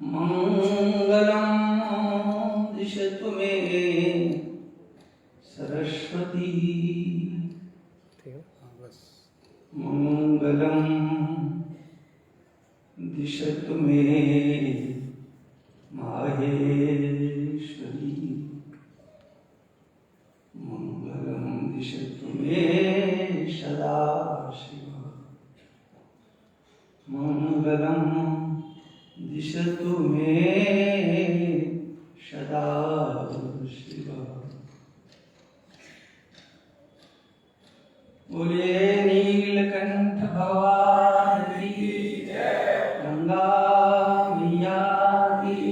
मंगलम दिशतु मे सरस्वती। मंगलम दिशतु मे माहेश्वरी। मंगलम दिशतु मे सदाशिव। मंगलम दिशतु मे सदाशिव। बोले नीलकंठ भगवान की गंगा मैया की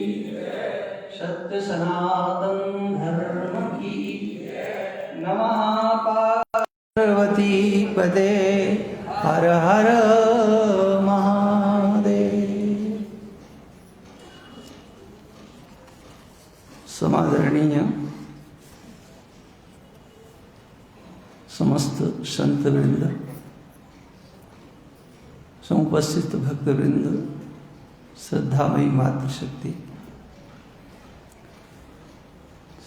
सत्य सनातन धर्म की नमः। पार्वती पदे हर हर महादेव। समादरणीय समस्त संत वृंद, समुपस्थित भक्त वृंद, श्रद्धामयी मातृशक्ति,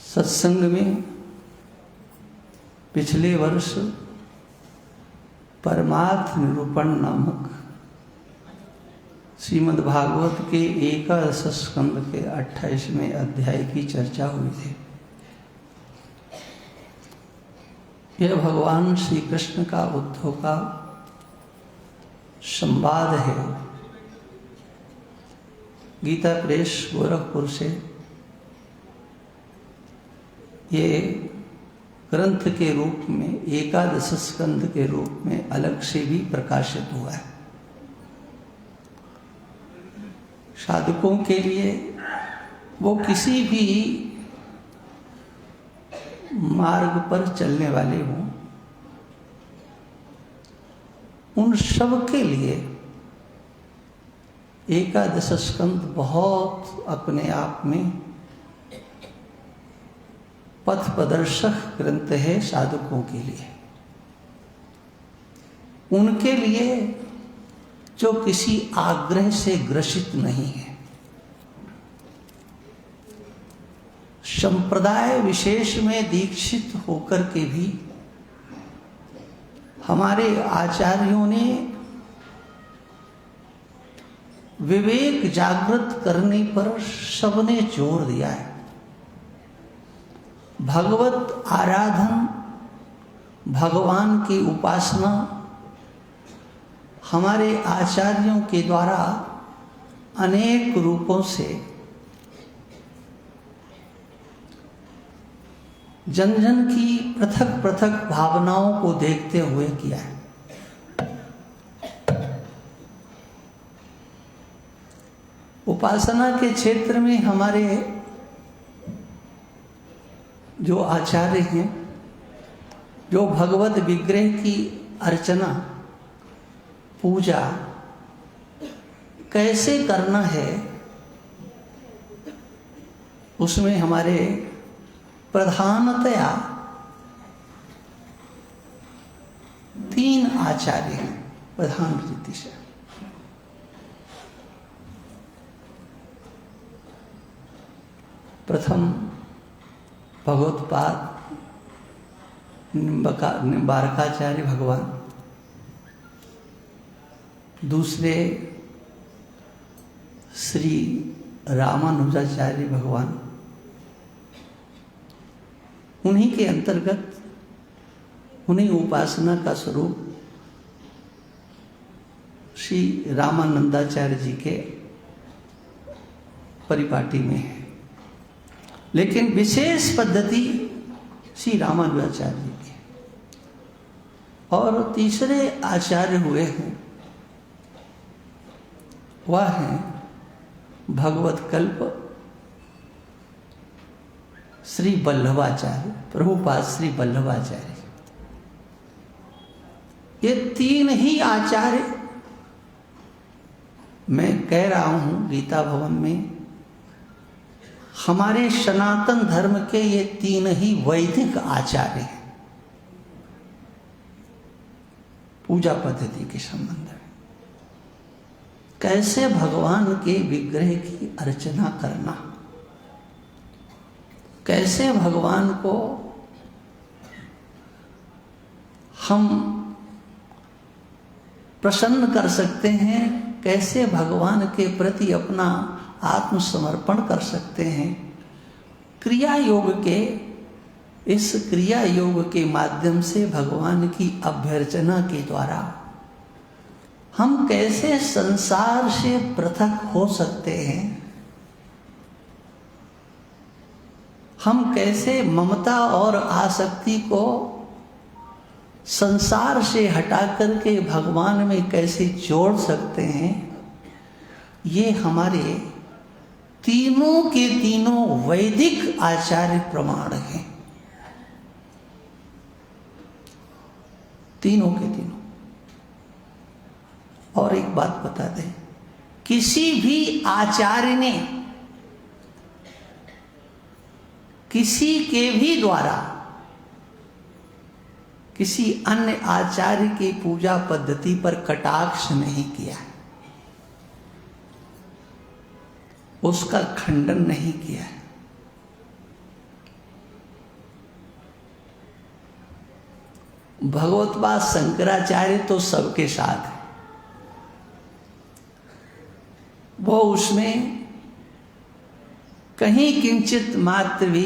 सत्संग में पिछले वर्ष परमार्थ निरूपण नामक श्रीमद् भागवत के 11 स्कंद के 28वें अध्याय की चर्चा हुई थी। यह भगवान श्री कृष्ण का उद्धव का संवाद है। गीता प्रेस गोरखपुर से ये ग्रंथ के रूप में 11 स्कंद के रूप में अलग से भी प्रकाशित हुआ है। साधकों के लिए वो किसी भी मार्ग पर चलने वाले हों, उन सब के लिए 11 स्कंद बहुत अपने आप में पथ प्रदर्शक ग्रंथ है। साधकों के लिए, उनके लिए जो किसी आग्रह से ग्रसित नहीं है, संप्रदाय विशेष में दीक्षित होकर के भी हमारे आचार्यों ने विवेक जागृत करने पर सबने जोर दिया है। भगवत आराधन, भगवान की उपासना हमारे आचार्यों के द्वारा अनेक रूपों से जन जन की पृथक पृथक भावनाओं को देखते हुए किया है। उपासना के क्षेत्र में हमारे जो आचार्य हैं, जो भगवत विग्रह की अर्चना पूजा कैसे करना है, उसमें हमारे प्रधानतया 3 आचार्य हैं प्रधान रीति से। प्रथम भगवत्पाद निम्बारकाचार्य भगवान, दूसरे श्री रामानुजाचार्य भगवान, उन्हीं के अंतर्गत उन्हीं उपासना का स्वरूप श्री रामानंदाचार्य जी के परिपाटी में है। लेकिन विशेष पद्धति श्री रामानुजाचार्य जी की। और तीसरे आचार्य हुए हैं, वह हैं भगवत कल्प श्री वल्लभाचार्य, प्रभुपाद श्री वल्लभाचार्य। ये 3 ही आचार्य, मैं कह रहा हूं गीता भवन में, हमारे सनातन धर्म के ये 3 ही वैदिक आचार्य हैं पूजा पद्धति के संबंध में। कैसे भगवान के विग्रह की अर्चना करना, कैसे भगवान को हम प्रसन्न कर सकते हैं, कैसे भगवान के प्रति अपना आत्मसमर्पण कर सकते हैं। क्रिया योग के इस क्रिया योग के माध्यम से भगवान की अभ्यर्चना के द्वारा हम कैसे संसार से पृथक हो सकते हैं, हम कैसे ममता और आसक्ति को संसार से हटा करके भगवान में कैसे जोड़ सकते हैं, ये हमारे तीनों के तीनों वैदिक आचार्य प्रमाण हैं, तीनों के तीनों। और एक बात बता दें, किसी भी आचार्य ने किसी के भी द्वारा किसी अन्य आचार्य की पूजा पद्धति पर कटाक्ष नहीं किया, उसका खंडन नहीं किया। भगवतपाद शंकराचार्य तो सबके साथ है, वो उसमें कहीं किंचित मात्र भी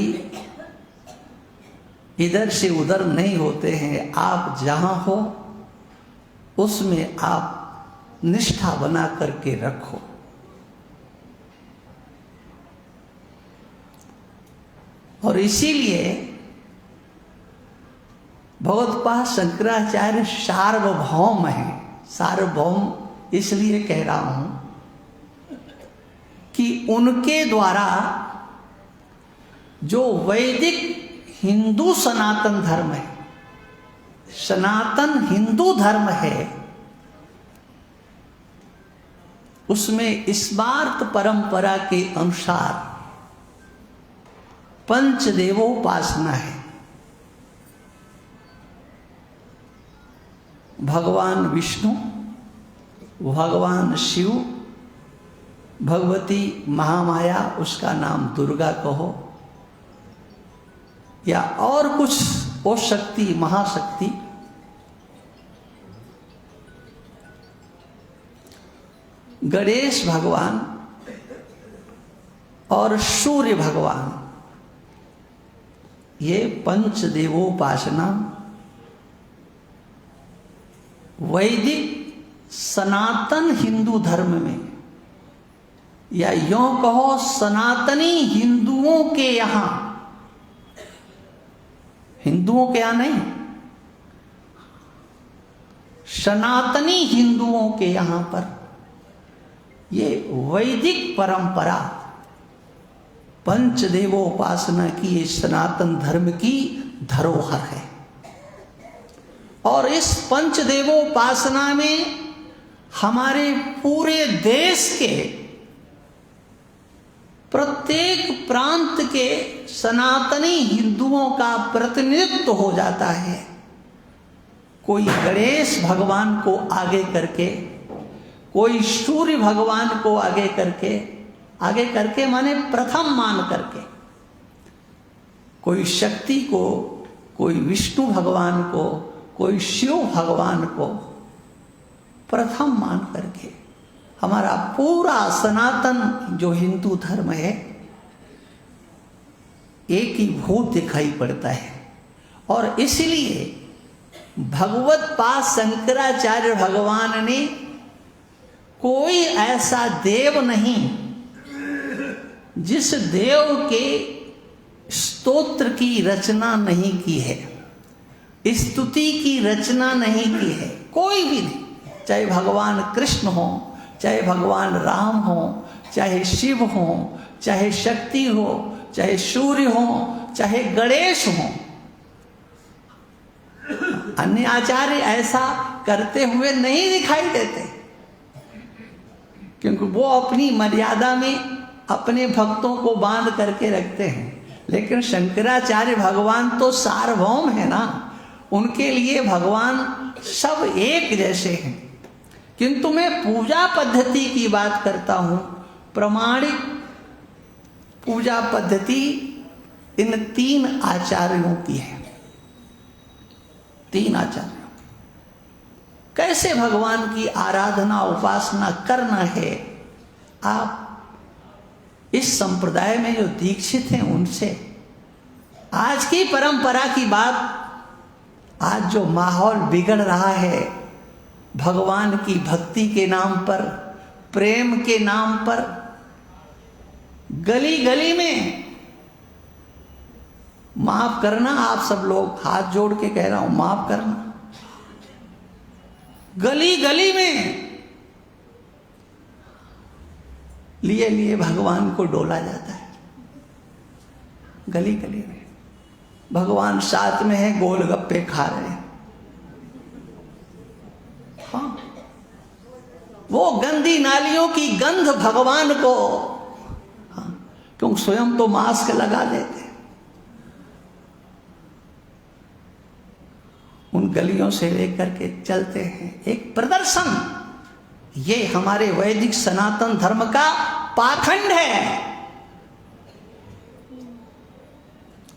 इधर से उधर नहीं होते हैं। आप जहां हो उसमें आप निष्ठा बना करके रखो। और इसीलिए भगवतपाद शंकराचार्य सार्वभौम है। सार्वभौम इसलिए कह रहा हूं कि उनके द्वारा जो वैदिक हिंदू सनातन धर्म है, सनातन हिंदू धर्म है, उसमें स्मार्त परंपरा के अनुसार पंचदेवोपासना है। भगवान विष्णु, भगवान शिव, भगवती महामाया, उसका नाम दुर्गा कहो या और कुछ वो शक्ति, महाशक्ति, गणेश भगवान और सूर्य भगवान, ये पंचदेवोपासना वैदिक सनातन हिंदू धर्म में, या यूं कहो सनातनी हिंदुओं के यहां, हिंदुओं के यहां नहीं, सनातनी हिंदुओं के यहां पर ये वैदिक परंपरा पंचदेवोपासना की, ये सनातन धर्म की धरोहर है। और इस पंचदेवोपासना में हमारे पूरे देश के प्रत्येक प्रांत के सनातनी हिंदुओं का प्रतिनिधित्व हो जाता है। कोई गणेश भगवान को आगे करके, कोई सूर्य भगवान को आगे करके माने प्रथम मान करके, कोई शक्ति को, कोई विष्णु भगवान को, कोई शिव भगवान को प्रथम मान करके हमारा पूरा सनातन जो हिंदू धर्म है एक ही भूत दिखाई पड़ता है। और इसलिए भगवतपाद शंकराचार्य भगवान ने कोई ऐसा देव नहीं जिस देव के स्तोत्र की रचना नहीं की है, स्तुति की रचना नहीं की है, कोई भी नहीं। चाहे भगवान कृष्ण हो, चाहे भगवान राम हो, चाहे शिव हो, चाहे शक्ति हो, चाहे सूर्य हो, चाहे गणेश हो, अन्य आचार्य ऐसा करते हुए नहीं दिखाई देते, क्योंकि वो अपनी मर्यादा में अपने भक्तों को बांध करके रखते हैं। लेकिन शंकराचार्य भगवान तो सार्वभौम है ना, उनके लिए भगवान सब एक जैसे हैं। किंतु मैं पूजा पद्धति की बात करता हूं। प्रमाणिक पूजा पद्धति इन 3 आचार्यों की है। 3 आचार्यों कैसे भगवान की आराधना उपासना करना है। आप इस संप्रदाय में जो दीक्षित हैं उनसे, आज की परंपरा की बात, आज जो माहौल बिगड़ रहा है भगवान की भक्ति के नाम पर, प्रेम के नाम पर, गली गली में, माफ करना आप सब लोग, हाथ जोड़ के कह रहा हूं, माफ करना, गली गली में लिए लिए भगवान को डोला जाता है। गली गली में भगवान साथ में है, गोलगप्पे खा रहे हैं। हाँ, वो गंदी नालियों की गंध भगवान को, हाँ, क्योंकि स्वयं तो मास्क लगा देते, उन गलियों से लेकर के चलते हैं। एक प्रदर्शन, ये हमारे वैदिक सनातन धर्म का पाखंड है,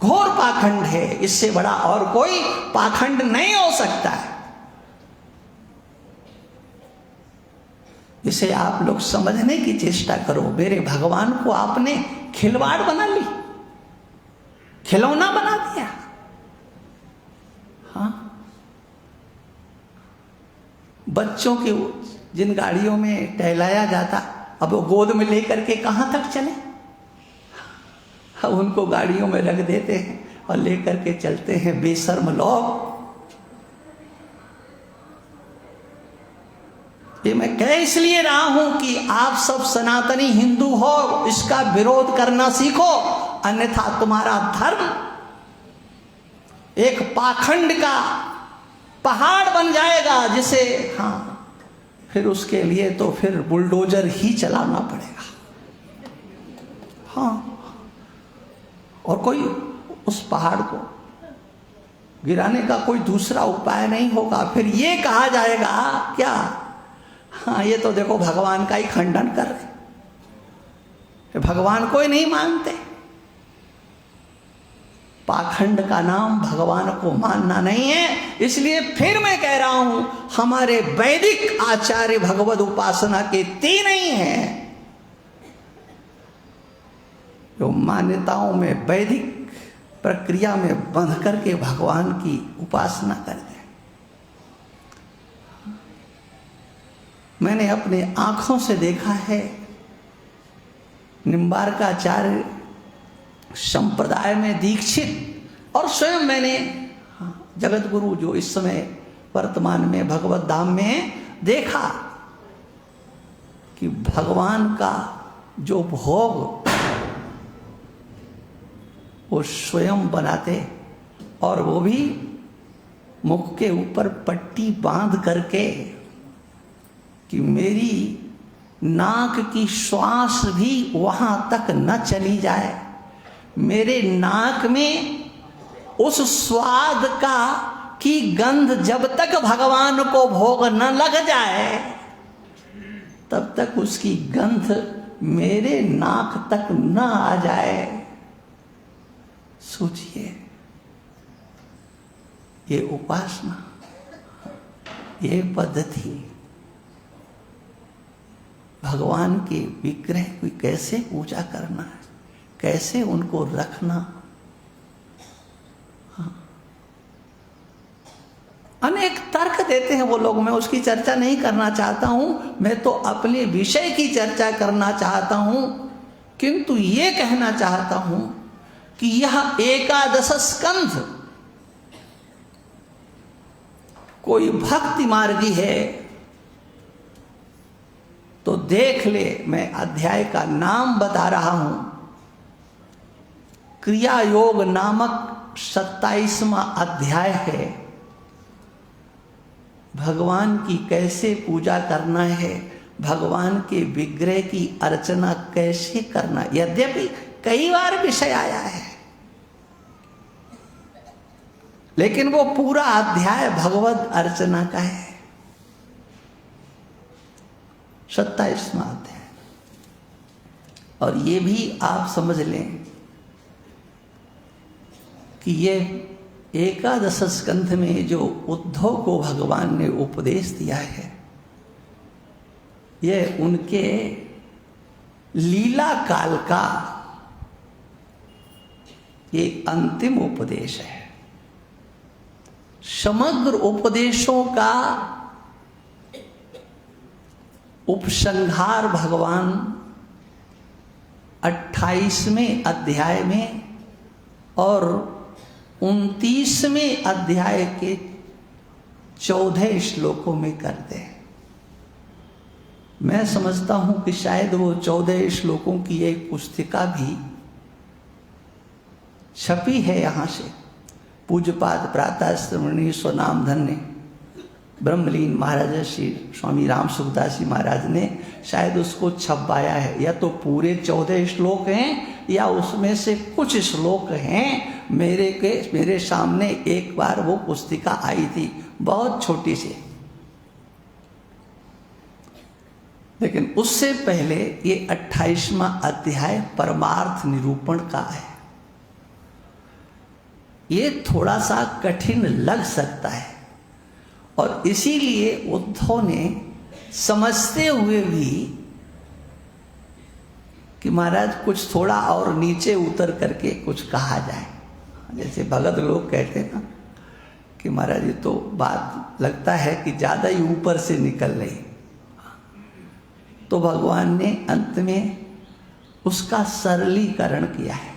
घोर पाखंड है। इससे बड़ा और कोई पाखंड नहीं हो सकता है। इसे आप लोग समझने की चेष्टा करो। मेरे भगवान को आपने खिलवाड़ बना ली, खिलौना बना दिया। हाँ, बच्चों के जिन गाड़ियों में टहलाया जाता, अब वो गोद में लेकर के कहां तक चले। अब उनको गाड़ियों में रख देते हैं और लेकर के चलते हैं बेशर्म लोग। ये मैं कह इसलिए रहा हूं कि आप सब सनातनी हिंदू हो, इसका विरोध करना सीखो, अन्यथा तुम्हारा धर्म एक पाखंड का पहाड़ बन जाएगा, जिसे, हाँ, फिर उसके लिए तो फिर बुलडोजर ही चलाना पड़ेगा। हाँ, और कोई उस पहाड़ को गिराने का कोई दूसरा उपाय नहीं होगा। फिर ये कहा जाएगा क्या, हाँ, ये तो देखो भगवान का ही खंडन कर रहे, भगवान को ही नहीं मानते। पाखंड का नाम भगवान को मानना नहीं है। इसलिए फिर मैं कह रहा हूं, हमारे वैदिक आचार्य भगवद उपासना के 3 ही हैं, जो मान्यताओं में, वैदिक प्रक्रिया में बंध करके भगवान की उपासना करते हैं। मैंने अपने आंखों से देखा है, निम्बार्काचार्य संप्रदाय में दीक्षित, और स्वयं मैंने जगत गुरु जो इस समय वर्तमान में भगवत धाम में देखा कि भगवान का जो भोग वो स्वयं बनाते, और वो भी मुख के ऊपर पट्टी बांध करके कि मेरी नाक की श्वास भी वहां तक न चली जाए, मेरे नाक में उस स्वाद का की गंध जब तक भगवान को भोग न लग जाए, तब तक उसकी गंध मेरे नाक तक न आ जाए। सोचिए, ये उपासना, ये पद्धति, भगवान के विग्रह की कैसे पूजा करना है, कैसे उनको रखना। हाँ, अनेक तर्क देते हैं वो लोग, मैं उसकी चर्चा नहीं करना चाहता हूं, मैं तो अपने विषय की चर्चा करना चाहता हूं। किंतु ये कहना चाहता हूं कि यह 11 स्कंध कोई भक्ति मार्गी है तो देख ले, मैं अध्याय का नाम बता रहा हूं, क्रिया योग नामक 27वां अध्याय है। भगवान की कैसे पूजा करना है, भगवान के विग्रह की अर्चना कैसे करना। यद्यपि कई बार विषय आया है, लेकिन वो पूरा अध्याय भगवत अर्चना का है। 27वां अध्याय। और ये भी आप समझ लें कि ये एकादश स्कंध में जो उद्धव को भगवान ने उपदेश दिया है, यह उनके लीला काल का एक अंतिम उपदेश है। समग्र उपदेशों का उपसंहार भगवान 28वें अध्याय में और 29वें अध्याय के 14 श्लोकों में करते हैं। मैं समझता हूं कि शायद वो 14 श्लोकों की एक पुस्तिका भी छपी है यहाँ से। पूज्यपाद प्रातः श्रवणीय स्वनाम धन्य ब्रह्मलीन महाराज श्री स्वामी राम सुखदास जी महाराज ने शायद उसको छपवाया है। या तो पूरे 14 श्लोक हैं या उसमें से कुछ श्लोक हैं। मेरे सामने एक बार वो पुस्तिका आई थी, बहुत छोटी सी, लेकिन उससे पहले ये 28वां अध्याय परमार्थ निरूपण का है। ये थोड़ा सा कठिन लग सकता है और इसीलिए उद्धव ने समझते हुए भी कि महाराज कुछ थोड़ा और नीचे उतर करके कुछ कहा जाए। जैसे भगत लोग कहते हैं ना कि महाराज ये तो बात लगता है कि ज़्यादा ही ऊपर से निकल रही, तो भगवान ने अंत में उसका सरलीकरण किया है।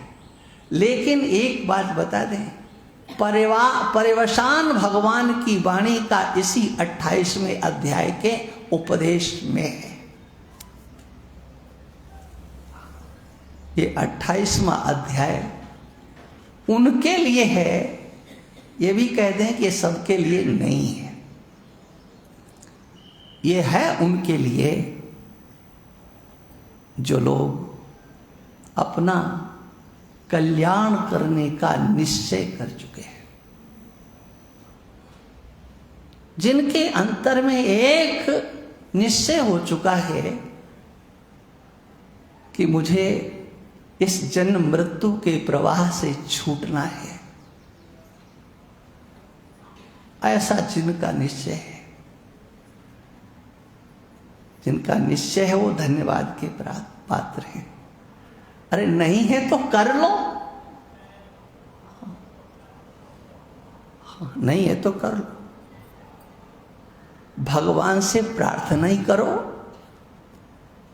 लेकिन एक बात बता दें, परिवसान भगवान की वाणी का इसी 28वें अध्याय के उपदेश में है। ये 28वां अध्याय उनके लिए है, ये भी कहते हैं कि ये सबके लिए नहीं है। ये है उनके लिए जो लोग अपना कल्याण करने का निश्चय कर चुके हैं, जिनके अंतर में एक निश्चय हो चुका है कि मुझे इस जन्म मृत्यु के प्रवाह से छूटना है। ऐसा जिनका निश्चय है, जिनका निश्चय है, वो धन्यवाद के पात्र हैं। अरे नहीं है तो कर लो, नहीं है तो कर लो। भगवान से प्रार्थना ही करो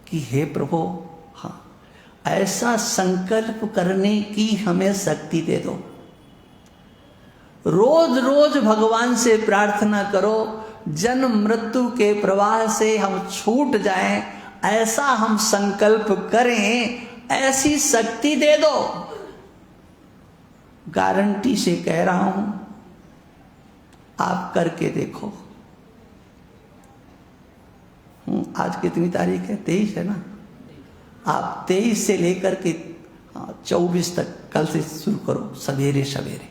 कि हे प्रभु, हाँ, ऐसा संकल्प करने की हमें शक्ति दे दो। रोज रोज भगवान से प्रार्थना करो, जन्म मृत्यु के प्रवाह से हम छूट जाएं, ऐसा हम संकल्प करें, ऐसी शक्ति दे दो। गारंटी से कह रहा हूं, आप करके देखो। आज कितनी तारीख है? 23 है ना। आप 23 से लेकर के 24 तक कल से शुरू करो, सवेरे सवेरे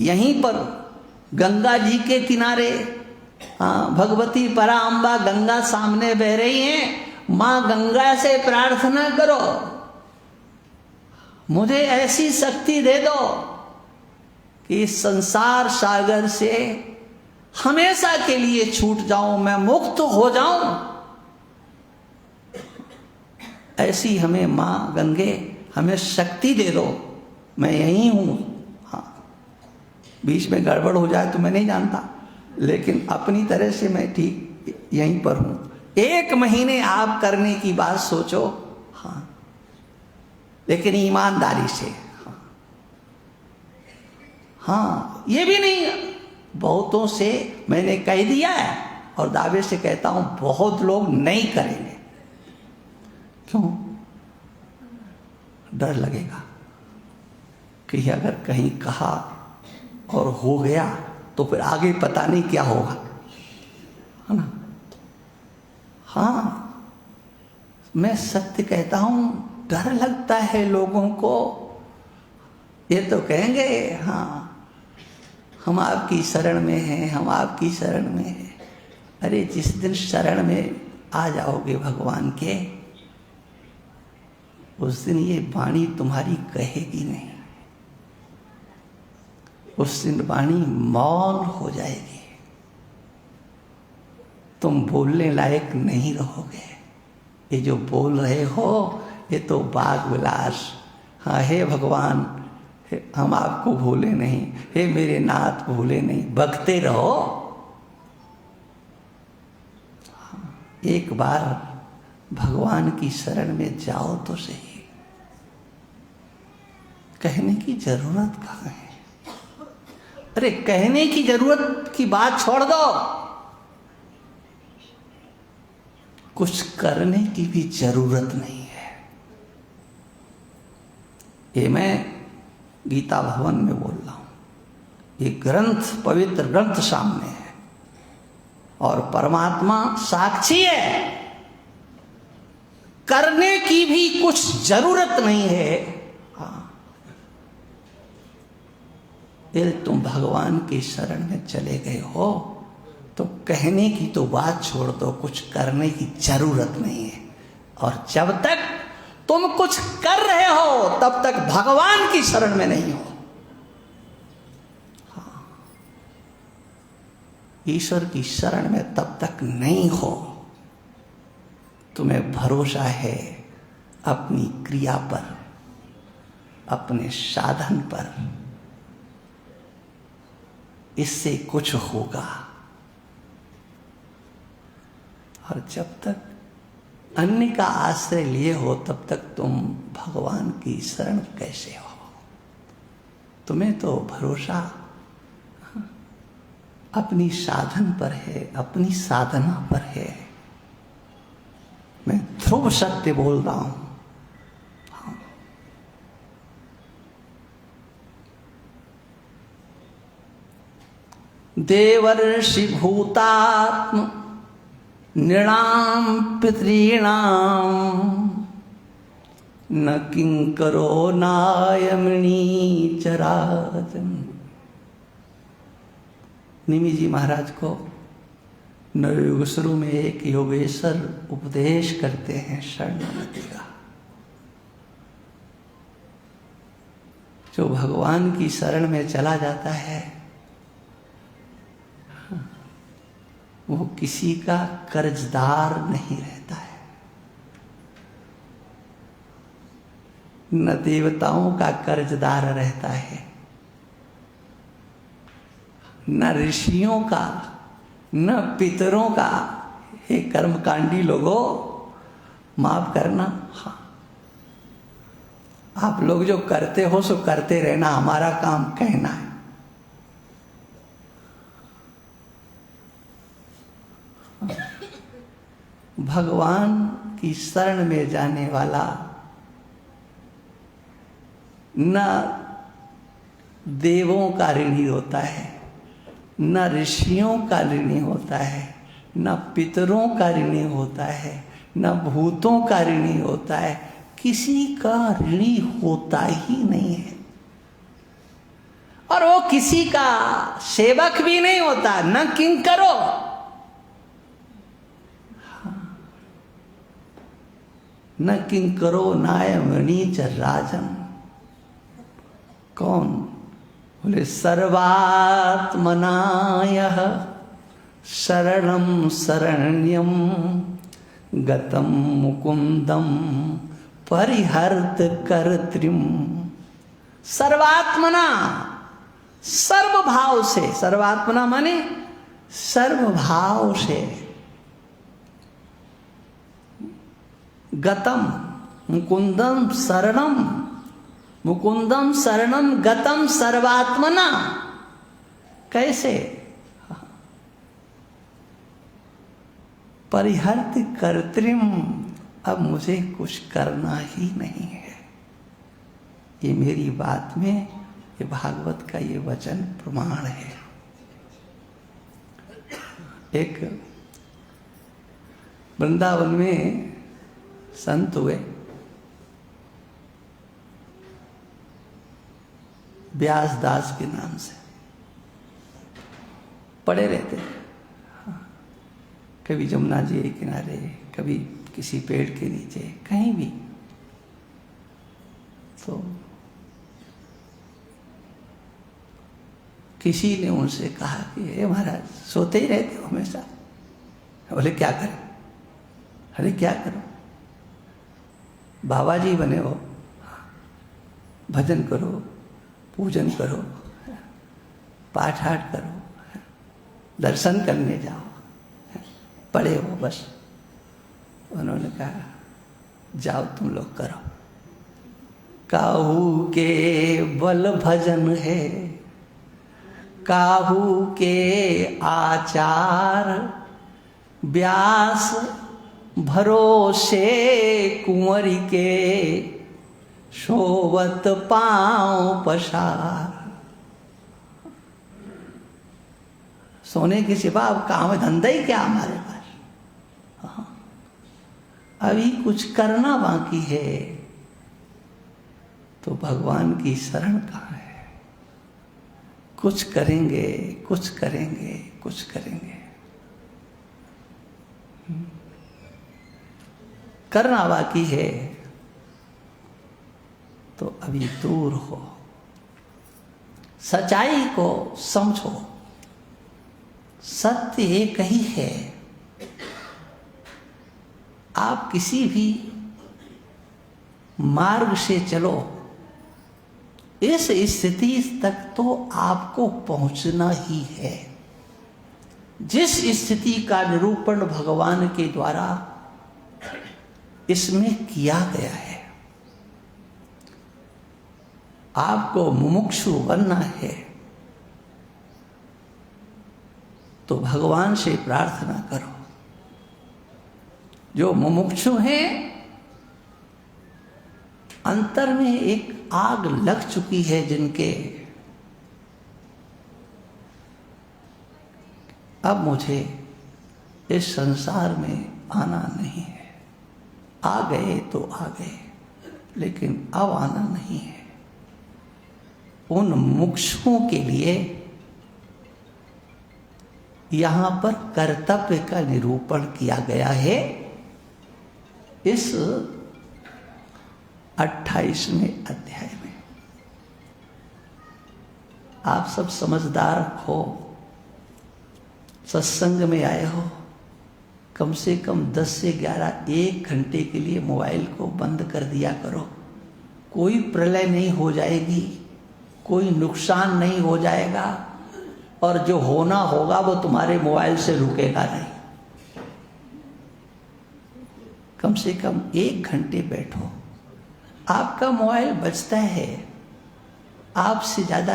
यहीं पर गंगा जी के किनारे, भगवती पराअंबा गंगा सामने बह रही हैं। मां गंगा से प्रार्थना करो, मुझे ऐसी शक्ति दे दो कि इस संसार सागर से हमेशा के लिए छूट जाऊं, मैं मुक्त हो जाऊं। ऐसी हमें मां गंगे हमें शक्ति दे दो। मैं यहीं हूं। हाँ, बीच में गड़बड़ हो जाए तो मैं नहीं जानता, लेकिन अपनी तरह से मैं ठीक यहीं पर हूं। 1 महीने आप करने की बात सोचो, हाँ, लेकिन ईमानदारी से। हाँ, ये भी नहीं, बहुतों से मैंने कह दिया है और दावे से कहता हूं बहुत लोग नहीं करेंगे। क्यों? डर लगेगा कि अगर कहीं कहा और हो गया तो फिर आगे पता नहीं क्या होगा, है ना। हाँ, मैं सत्य कहता हूं, डर लगता है लोगों को। ये तो कहेंगे हाँ हम आपकी शरण में हैं, हम आपकी शरण में हैं। अरे जिस दिन शरण में आ जाओगे भगवान के, उस दिन ये वाणी तुम्हारी कहेगी नहीं, उस दिन वाणी मौन हो जाएगी, तुम बोलने लायक नहीं रहोगे। ये जो बोल रहे हो ये तो बाग विलास। हाँ, हे भगवान हम आपको भूले नहीं, हे मेरे नाथ भूले नहीं, बकते रहो। एक बार भगवान की शरण में जाओ तो सही, कहने की जरूरत कहाँ है? अरे कहने की जरूरत की बात छोड़ दो, कुछ करने की भी जरूरत नहीं है। ये मैं गीता भवन में बोल रहा हूं, ये ग्रंथ पवित्र ग्रंथ सामने है और परमात्मा साक्षी है, करने की भी कुछ जरूरत नहीं है। हाँ, यदि तुम भगवान की शरण में चले गए हो तो कहने की तो बात छोड़ दो, कुछ करने की जरूरत नहीं है। और जब तक तुम कुछ कर रहे हो तब तक भगवान की शरण में नहीं हो। हाँ, ईश्वर की शरण में तब तक नहीं हो। तुम्हें भरोसा है अपनी क्रिया पर, अपने साधन पर, इससे कुछ होगा। और जब तक अन्य का आश्रय लिए हो तब तक तुम भगवान की शरण कैसे हो? तुम्हें तो भरोसा अपनी साधन पर है, अपनी साधना पर है। मैं ध्रुव सत्य बोल रहा हूं। देवर्षि भूतात्म नृणां पितॄणां न किंकरो नायमणि चराचरम्। निमि जी महाराज को नवयुग शुरू में एक योगेश्वर उपदेश करते हैं शरणागति का। जो भगवान की शरण में चला जाता है वो किसी का कर्जदार नहीं रहता है, न देवताओं का कर्जदार रहता है, न ऋषियों का, न पितरों का। हे कर्मकांडी लोगों, माफ करना। हाँ, आप लोग जो करते हो सो करते रहना, हमारा काम कहना है। भगवान की शरण में जाने वाला न देवों का ऋणी होता है, न ऋषियों का ऋणी होता है, न पितरों का ऋणी होता है, न भूतों का ऋणी होता है, किसी का ऋणी होता ही नहीं है। और वो किसी का सेवक भी नहीं होता, न किंकरो। न किंकरो नायमणि च राजन। कौन? बोले सर्वात्मनायः शरणं शरण्यं गतं मुकुंदम परिहर्त कर्त्रिम। सर्वात्मना, सर्वभाव से, सर्वात्मना माने सर्वभाव से, गतम मुकुंदम शरणम, मुकुंदम शरणम गतम सर्वात्मना। कैसे? परिहर्त कर्त्रिम, अब मुझे कुछ करना ही नहीं है। ये मेरी बात में, ये भागवत का ये वचन प्रमाण है। एक वृंदावन में संत हुए, व्यासदास के नाम से, पढ़े रहते। कभी जमुना जी के किनारे, कभी किसी पेड़ के नीचे, कहीं भी। तो किसी ने उनसे कहा कि हे महाराज, सोते ही रहते हो हमेशा? बोले क्या करें? अरे क्या करो, बाबा जी बने हो, भजन करो, पूजन करो, पाठ आठ करो, दर्शन करने जाओ, पढ़े हो बस। उन्होंने कहा जाओ तुम लोग करो। काहू के बल भजन है, काहू के आचार, व्यास भरोसे कुंवरी के, शोभत पांव पसार। सोने के सिवा अब काम धंधा ही क्या हमारे पास? हाँ, अभी कुछ करना बाकी है, तो भगवान की शरण कहाँ है? कुछ करेंगे, कुछ करेंगे, कुछ करेंगे। करना बाकी है, तो अभी दूर हो, सच्चाई को समझो। सत्य एक ही है। आप किसी भी मार्ग से चलो, इस स्थिति तक तो आपको पहुंचना ही है। जिस स्थिति का निरूपण भगवान के द्वारा इसमें किया गया है, आपको मुमुक्षु बनना है, तो भगवान से प्रार्थना करो। जो मुमुक्षु हैं, अंतर में एक आग लग चुकी है जिनके, अब मुझे इस संसार में आना नहीं है। आ गए तो आ गए, लेकिन अब आना नहीं है। उन मुमुक्षुओं के लिए यहां पर कर्तव्य का निरूपण किया गया है इस 28वें अध्याय में। आप सब समझदार हो, सत्संग में आए हो, कम से कम 10 से 11 1 घंटे के लिए मोबाइल को बंद कर दिया करो। कोई प्रलय नहीं हो जाएगी, कोई नुकसान नहीं हो जाएगा, और जो होना होगा वो तुम्हारे मोबाइल से रुकेगा नहीं। कम से कम 1 घंटे बैठो। आपका मोबाइल बजता है, आपसे ज़्यादा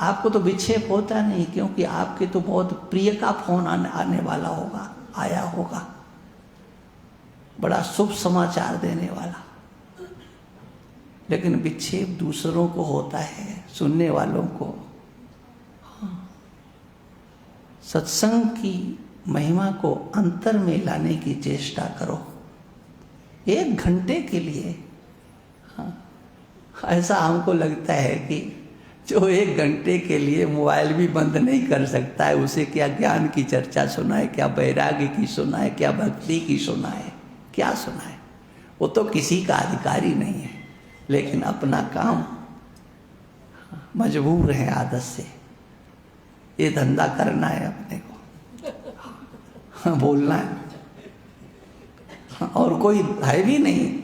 आपको तो विक्षेप होता नहीं, क्योंकि आपके तो बहुत प्रिय का फोन आने वाला होगा, आया होगा, बड़ा शुभ समाचार देने वाला। लेकिन विक्षेप दूसरों को होता है, सुनने वालों को। सत्संग की महिमा को अंतर में लाने की चेष्टा करो। 1 घंटे के लिए, ऐसा हमको लगता है कि जो 1 घंटे के लिए मोबाइल भी बंद नहीं कर सकता है, उसे क्या ज्ञान की चर्चा सुनाए, क्या वैराग्य की सुनाए, क्या भक्ति की सुनाए, क्या सुनाए? वो तो किसी का अधिकारी नहीं है, लेकिन अपना काम मजबूर है आदत से। ये धंधा करना है अपने को, बोलना है, और कोई है भी नहीं।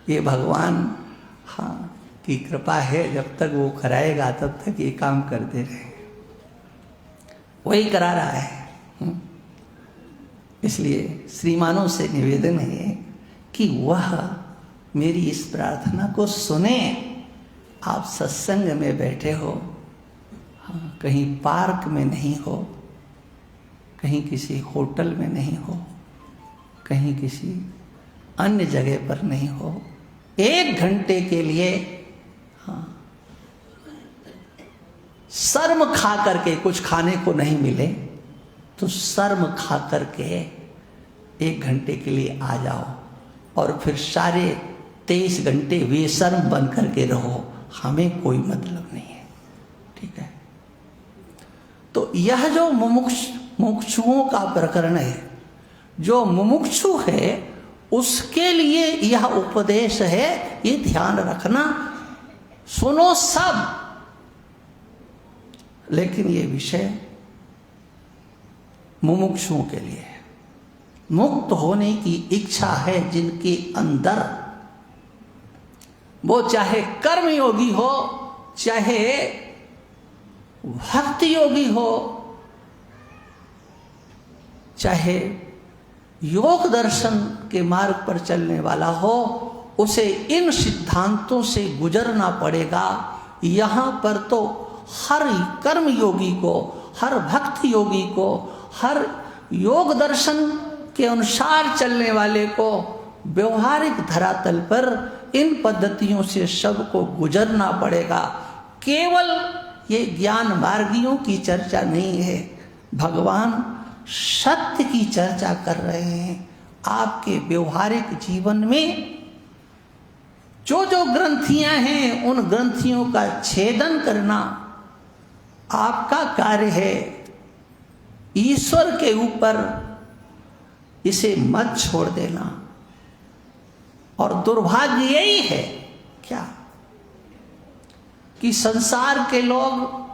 ये भगवान की कृपा है, जब तक वो कराएगा तब तक ये काम करते रहे। वही करा रहा है। इसलिए श्रीमानों से निवेदन है कि वह मेरी इस प्रार्थना को सुने। आप सत्संग में बैठे हो, कहीं पार्क में नहीं हो, कहीं किसी होटल में नहीं हो, कहीं किसी अन्य जगह पर नहीं हो। 1 घंटे के लिए शर्म खा करके, कुछ खाने को नहीं मिले तो शर्म खा करके 1 घंटे के लिए आ जाओ, और फिर सारे 23 घंटे बेशर्म बन करके रहो। हमें कोई मतलब नहीं है, ठीक है? तो यह जो मुमुक्ष मुमुक्षुओं का प्रकरण है। जो मुमुक्षु है उसके लिए यह उपदेश है, ये ध्यान रखना। सुनो सब, लेकिन ये विषय मुमुक्षुओं के लिए है। मुक्त होने की इच्छा है जिनके अंदर, वो चाहे कर्म योगी हो, चाहे भक्ति योगी हो, चाहे योग दर्शन के मार्ग पर चलने वाला हो, उसे इन सिद्धांतों से गुजरना पड़ेगा। यहाँ पर तो हर कर्म योगी को, हर भक्ति योगी को, हर योग दर्शन के अनुसार चलने वाले को व्यवहारिक धरातल पर इन पद्धतियों से सबको गुजरना पड़ेगा। केवल ये ज्ञान मार्गियों की चर्चा नहीं है, भगवान सत्य की चर्चा कर रहे हैं। आपके व्यवहारिक जीवन में जो जो ग्रंथियां हैं, उन ग्रंथियों का छेदन करना आपका कार्य है। ईश्वर के ऊपर इसे मत छोड़ देना। और दुर्भाग्य यही है क्या कि संसार के लोग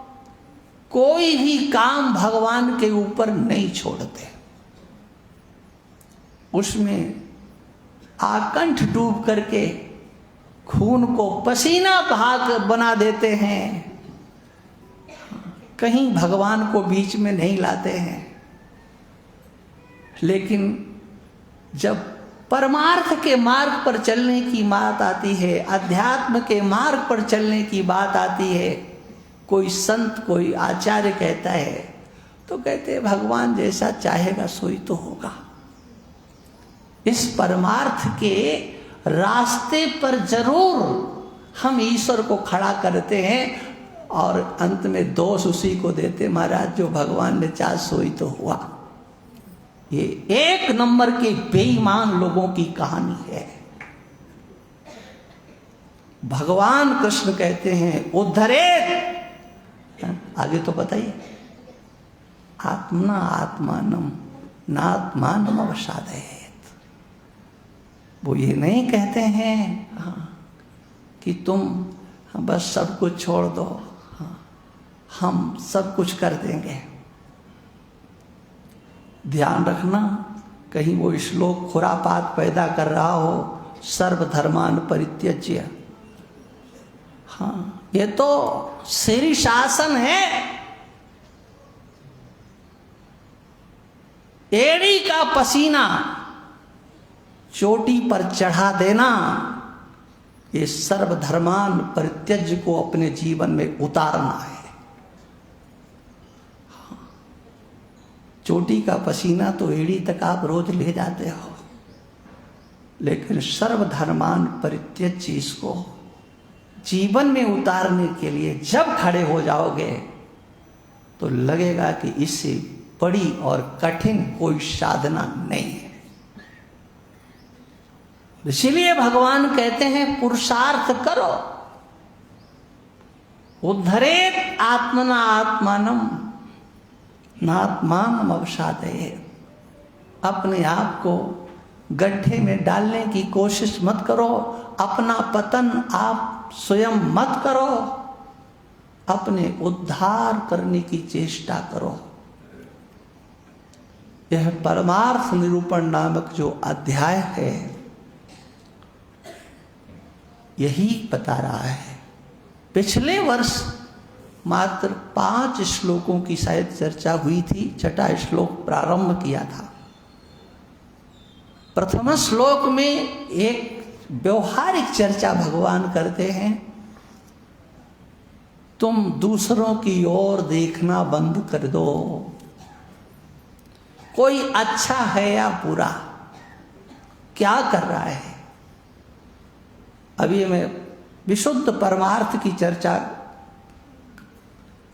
कोई भी काम भगवान के ऊपर नहीं छोड़ते, उसमें आकंठ डूब करके खून को पसीना बना देते हैं, कहीं भगवान को बीच में नहीं लाते हैं। लेकिन जब परमार्थ के मार्ग पर चलने की बात आती है, अध्यात्म के मार्ग पर चलने की बात आती है, कोई संत, कोई आचार्य कहता है तो कहते हैं भगवान जैसा चाहेगा सोई तो होगा। इस परमार्थ के रास्ते पर जरूर हम ईश्वर को खड़ा करते हैं और अंत में दोष उसी को देते, महाराज जो भगवान ने चाहा सोई तो हुआ। ये एक नंबर के बेईमान लोगों की कहानी है। भगवान कृष्ण कहते हैं उद्धरेत, आगे तो बताइए, आत्मना आत्मानम नात्मानम अवसादयेत। वो ये नहीं कहते हैं कि तुम बस सब कुछ छोड़ दो, हम सब कुछ कर देंगे। ध्यान रखना कहीं वो श्लोक खुरापात पैदा कर रहा हो, सर्वधर्मान परित्यज्य। हाँ, ये तो श्री शासन है। एड़ी का पसीना चोटी पर चढ़ा देना, ये सर्वधर्मान परित्यज्य को अपने जीवन में उतारना है। चोटी का पसीना तो एड़ी तक आप रोज ले जाते हो, लेकिन सर्वधर्मान परित्यज्य इसको जीवन में उतारने के लिए जब खड़े हो जाओगे तो लगेगा कि इससे बड़ी और कठिन कोई साधना नहीं है। इसीलिए भगवान कहते हैं पुरुषार्थ करो, उद्धरेत आत्मना आत्मानम नात्मानम अवसादयेत। अपने आप को गड्ढे में डालने की कोशिश मत करो, अपना पतन आप स्वयं मत करो, अपने उद्धार करने की चेष्टा करो। यह परमार्थ निरूपण नामक जो अध्याय है यही बता रहा है। पिछले वर्ष मात्र 5 श्लोकों की शायद चर्चा हुई थी, 6वां श्लोक प्रारंभ किया था। प्रथम श्लोक में एक व्यवहारिक चर्चा भगवान करते हैं, तुम दूसरों की ओर देखना बंद कर दो। कोई अच्छा है या बुरा, क्या कर रहा है। अभी मैं विशुद्ध परमार्थ की चर्चा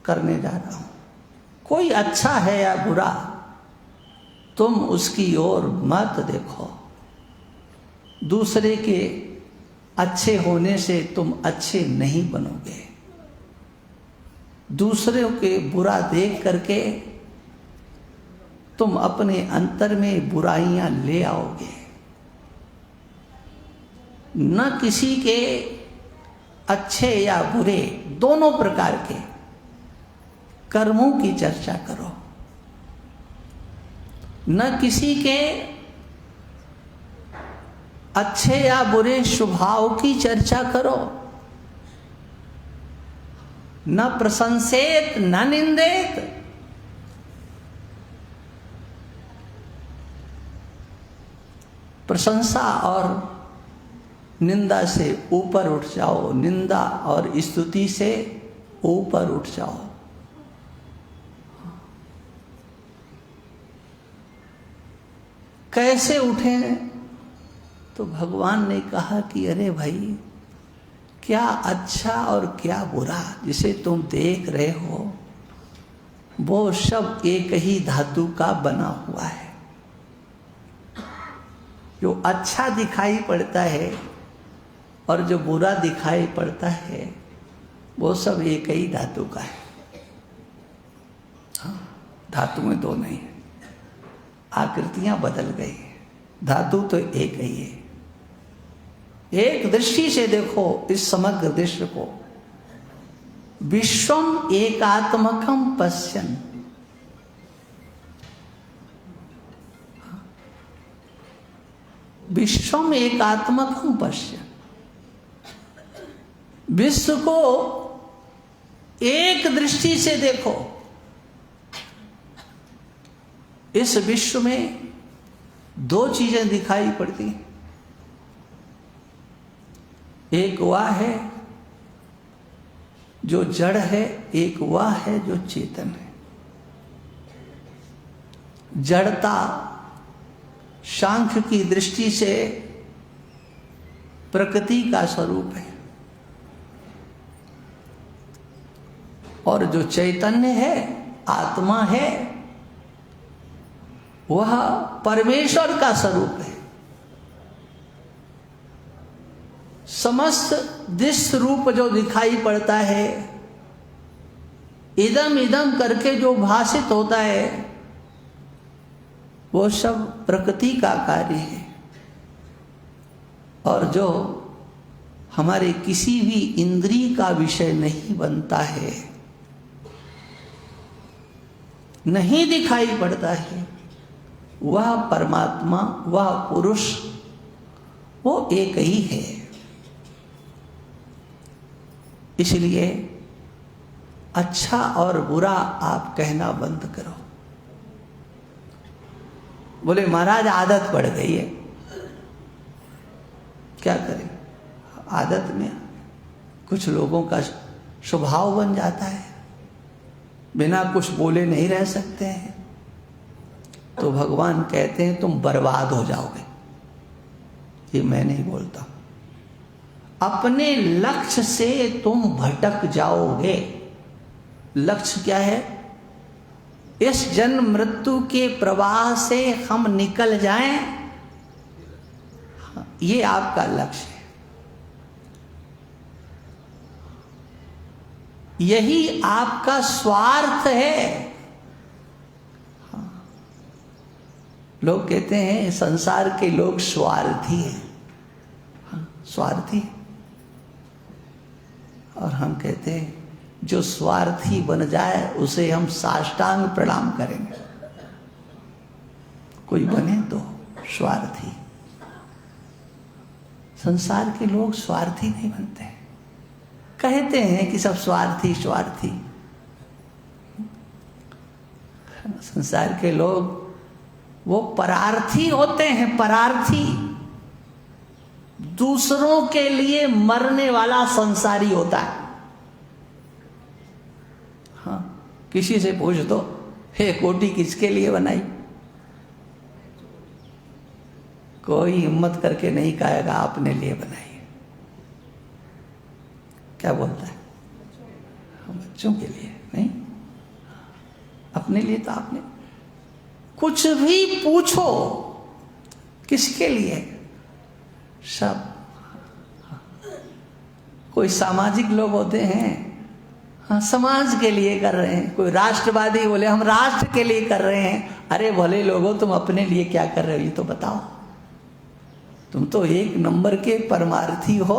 करने जा रहा हूं। कोई अच्छा है या बुरा, तुम उसकी ओर मत देखो। दूसरे के अच्छे होने से तुम अच्छे नहीं बनोगे। दूसरे के बुरा देख करके तुम अपने अंतर में बुराइयां ले आओगे। न किसी के अच्छे या बुरे दोनों प्रकार के कर्मों की चर्चा करो, न किसी के अच्छे या बुरे स्वभाव की चर्चा करो, न प्रशंसेत न निंदेत। प्रशंसा और निंदा से ऊपर उठ जाओ, निंदा और स्तुति से ऊपर उठ जाओ। कैसे उठें? तो भगवान ने कहा कि अरे भाई, क्या अच्छा और क्या बुरा जिसे तुम देख रहे हो वो सब एक ही धातु का बना हुआ है। जो अच्छा दिखाई पड़ता है और जो बुरा दिखाई पड़ता है वो सब एक ही धातु का है। हाँ, धातु में दो नहीं है, आकृतियां बदल गई, धातु तो एक ही है। एक दृष्टि से देखो इस समग्र दृश्य को, विश्वम एकात्मकम पश्यन्। विश्वम एकात्मकम पश्यन्, विश्व को एक दृष्टि से देखो। इस विश्व में दो चीजें दिखाई पड़ती हैं, एक वह है जो जड़ है, एक वह है जो चेतन है। जड़ता सांख्य की दृष्टि से प्रकृति का स्वरूप है और जो चैतन्य है, आत्मा है, वह परमेश्वर का स्वरूप है। समस्त दृश्य रूप जो दिखाई पड़ता है, इदम इदम करके जो भाषित होता है, वो सब प्रकृति का कार्य है। और जो हमारे किसी भी इंद्रिय का विषय नहीं बनता है, नहीं दिखाई पड़ता है, वह परमात्मा, वह पुरुष, वो एक ही है। इसलिए अच्छा और बुरा आप कहना बंद करो। बोले महाराज आदत पड़ गई है, क्या करें? आदत में कुछ लोगों का स्वभाव बन जाता है, बिना कुछ बोले नहीं रह सकते हैं। तो भगवान कहते हैं तुम बर्बाद हो जाओगे। ये मैं नहीं बोलता, अपने लक्ष्य से तुम भटक जाओगे। लक्ष्य क्या है? इस जन्म मृत्यु के प्रवाह से हम निकल जाएं, ये आपका लक्ष्य है। यही आपका स्वार्थ है। लोग कहते हैं संसार के लोग स्वार्थी हैं। स्वार्थी। और हम कहते हैं जो स्वार्थी बन जाए उसे हम साष्टांग प्रणाम करेंगे। कोई बने तो स्वार्थी। संसार के लोग स्वार्थी नहीं बनते, कहते हैं कि सब स्वार्थी स्वार्थी। संसार के लोग वो परार्थी होते हैं, परार्थी। दूसरों के लिए मरने वाला संसारी होता है। हाँ, किसी से पूछ दो, हे कोटी किसके लिए बनाई? कोई हिम्मत करके नहीं कहेगा अपने लिए बनाई है। क्या बोलता है? बच्चों के लिए नहीं, अपने लिए तो आपने। कुछ भी पूछो किसके लिए? सब। कोई सामाजिक लोग होते हैं, हाँ, समाज के लिए कर रहे हैं। कोई राष्ट्रवादी बोले हम राष्ट्र के लिए कर रहे हैं। अरे भले लोगों, तुम अपने लिए क्या कर रहे हो ये तो बताओ। तुम तो एक नंबर के परमार्थी हो,